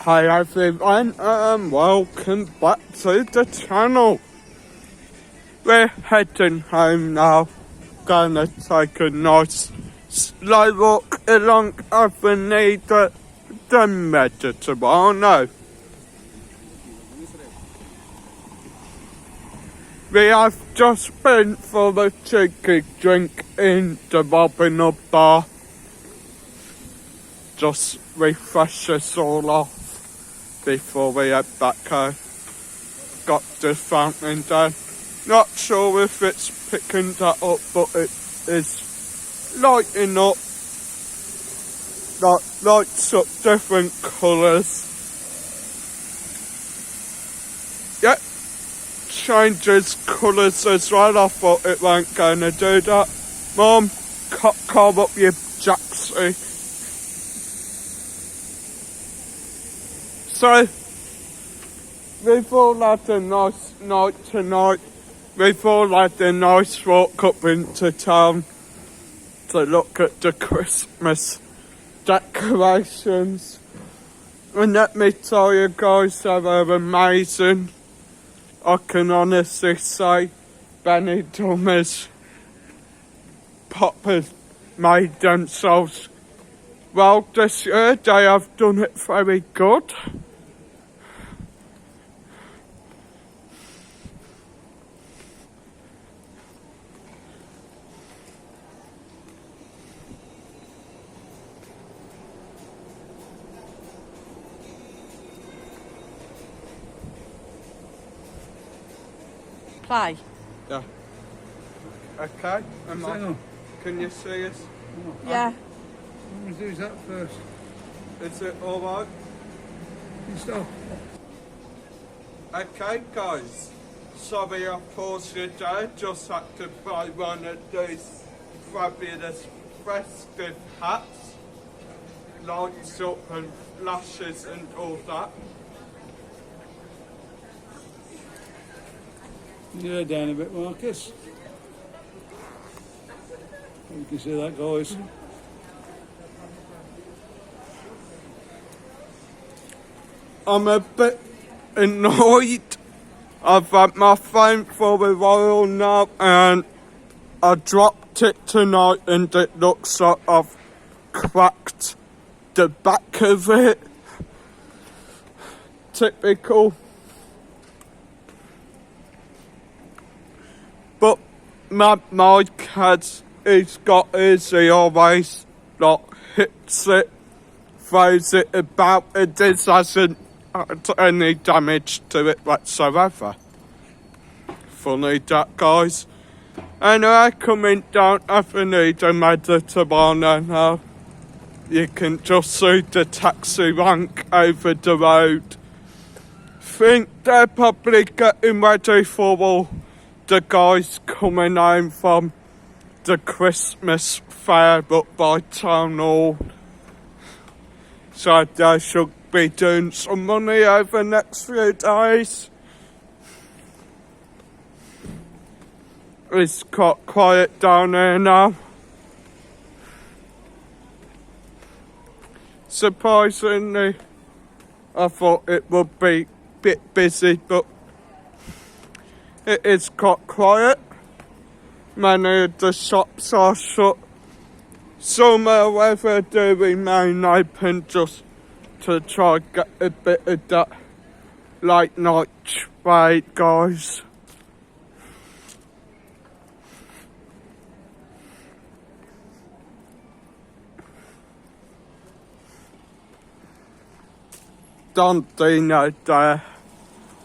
Hi everyone, welcome back to the channel. We're heading home now. Gonna take a nice slow walk along aveneda, the Mediterano. We have just been for a cheeky drink in the Robin Hood bar. Just refresh us all off before we head back home. Got the fountain down. Not sure if it's picking that up, but it is lighting up. Lights up different colours. Yep, changes colours as well. I thought it weren't going to do that. Mum, carve up your jacksie. So, we've all had a nice night tonight. We've all had a nice walk up into town to look at the Christmas decorations. And let me tell you guys, they were amazing. I can honestly say Benidorm has made themselves well this year. They have done it very good. Play. Yeah. Okay. Can you see us? Yeah. I'm going to do that first. Is it alright? You stop. Okay guys, sorry I paused you there, just had to buy one of these fabulous festive hats, lights up and flashes and all that. Yeah, down a bit, Marcus. You can see that, guys. I'm a bit annoyed. I've had my phone for a while now and I dropped it tonight and it looks like I've cracked the back of it. Typical. But my cat, he's got his, he always hits it, throws it about, and this hasn't had any damage to it whatsoever. Funny that, guys. Anyway, coming down Avenida Mediterano now. You can just see the taxi rank over the road. Think they're probably getting ready for all the guys coming home from the Christmas fair up by Town Hall. So they should be doing some money over the next few days. It's got quiet down here now. Surprisingly, I thought it would be a bit busy, but it is quite quiet. Many of the shops are shut. Some, however, do remain open just to try and get a bit of that late night trade, guys. Dundee there,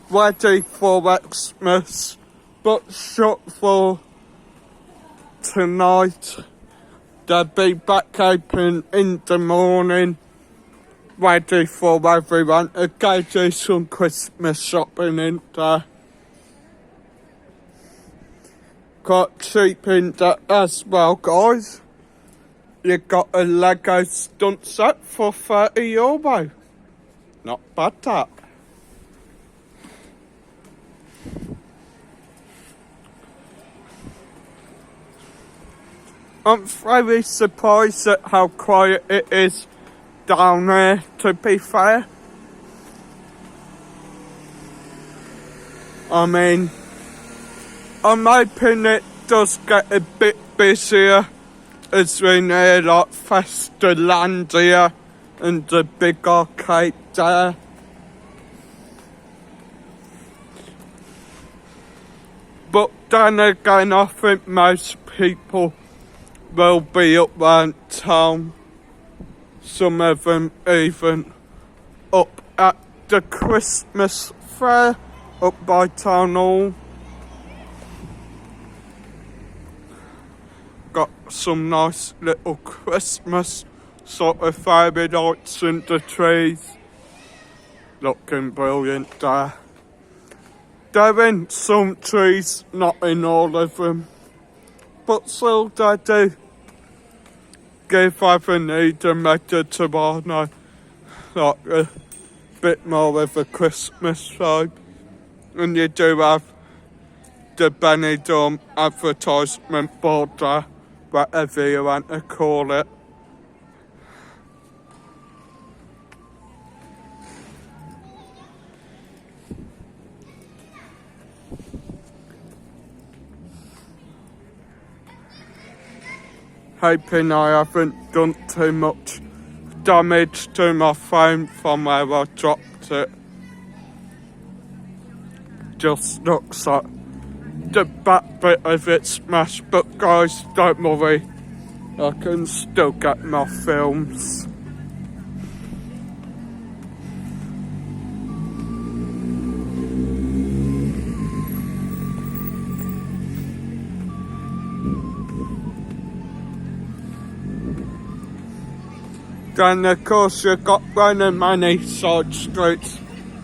ready for Xmas, but shut for tonight. They'll be back open in the morning, ready for everyone to go do some Christmas shopping in there. Quite cheap in that as well, guys. You got a Lego stunt set for €30. Not bad, that. I'm very surprised at how quiet it is down there, to be fair. I mean, I'm hoping it does get a bit busier as we near like Festalandia and the big arcade there. But then again, I think most people will be up around town. Some of them even up at the Christmas fair up by Town Hall. Got some nice little Christmas sort of fairy lights in the trees. Looking brilliant there. They're in some trees, not in all of them. But still they do give aveneda mediterano like a bit more of a Christmas vibe. And you do have the Benidorm advertisement board there, whatever you want to call it. Hoping I haven't done too much damage to my phone from where I dropped it. Just looks like the back bit of it smashed, but guys, don't worry, I can still get my films. Then of course you've got running many side streets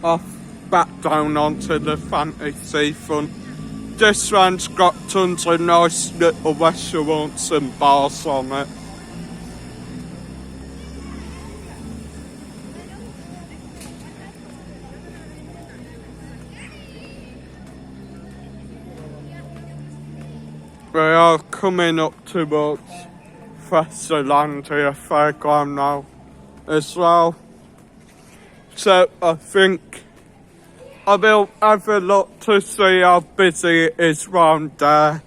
off back down onto the fantasy front. This one's got tons of nice little restaurants and bars on it. We are coming up towards Festalandia fairground now as well. So I think I will have a look to see how busy it is round there.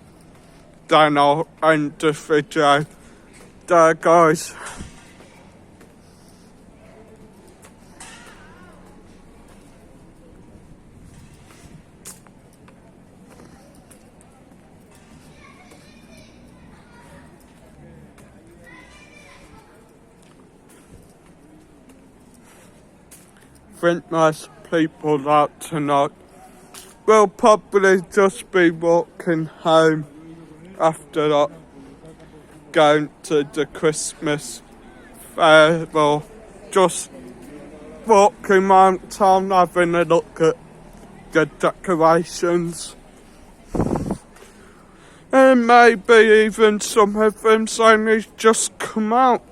Then I'll end the video there, guys. I think most people out tonight will probably just be walking home after that, going to the Christmas fair, or just walking around town having a look at the decorations. And maybe even some of them saying he's just come out.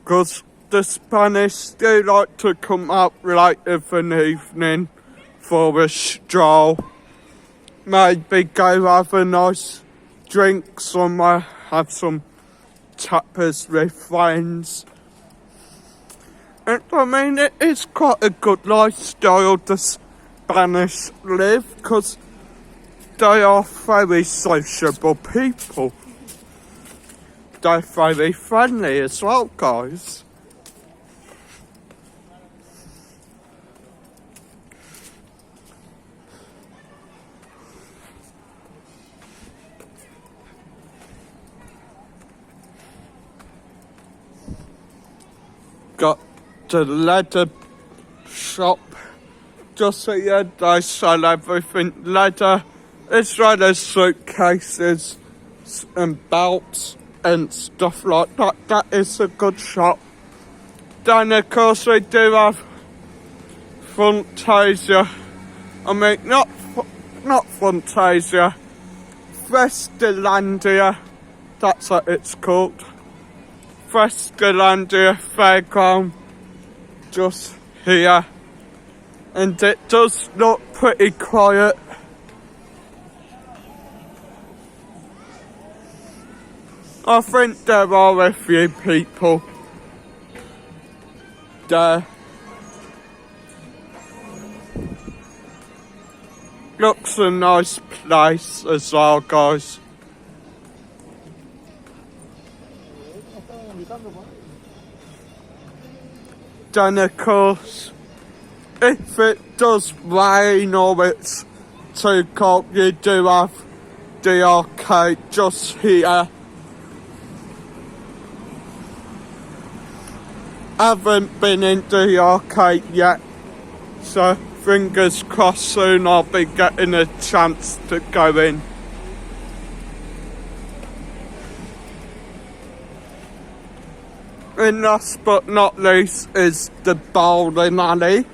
'Cause the Spanish do like to come out late of an evening for a stroll. Maybe go have a nice drink somewhere, have some tapas with friends. And I mean, it is quite a good lifestyle the Spanish live, because they are very sociable people. They're very friendly as well, guys. Got the leather shop just here. They sell everything leather, as well as suitcases and belts and stuff like that. That is a good shop. Then of course we do have Fantasia. I mean, not Fantasia, Festalandia, that's what it's called. Festalandia fairground, just here, and it does look pretty quiet. I think there are a few people there. Looks a nice place as well, guys. Then of course, if it does rain or it's too cold, you do have the arcade just here. Haven't been into the arcade yet, so fingers crossed soon I'll be getting a chance to go in. And last but not least is the bowling alley.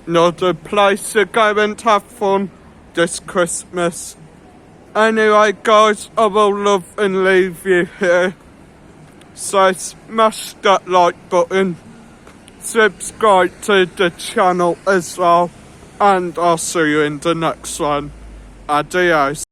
Another place to go and have fun this Christmas. Anyway guys, I will love and leave you here. So smash that like button, subscribe to the channel as well, and I'll see you in the next one. Adios.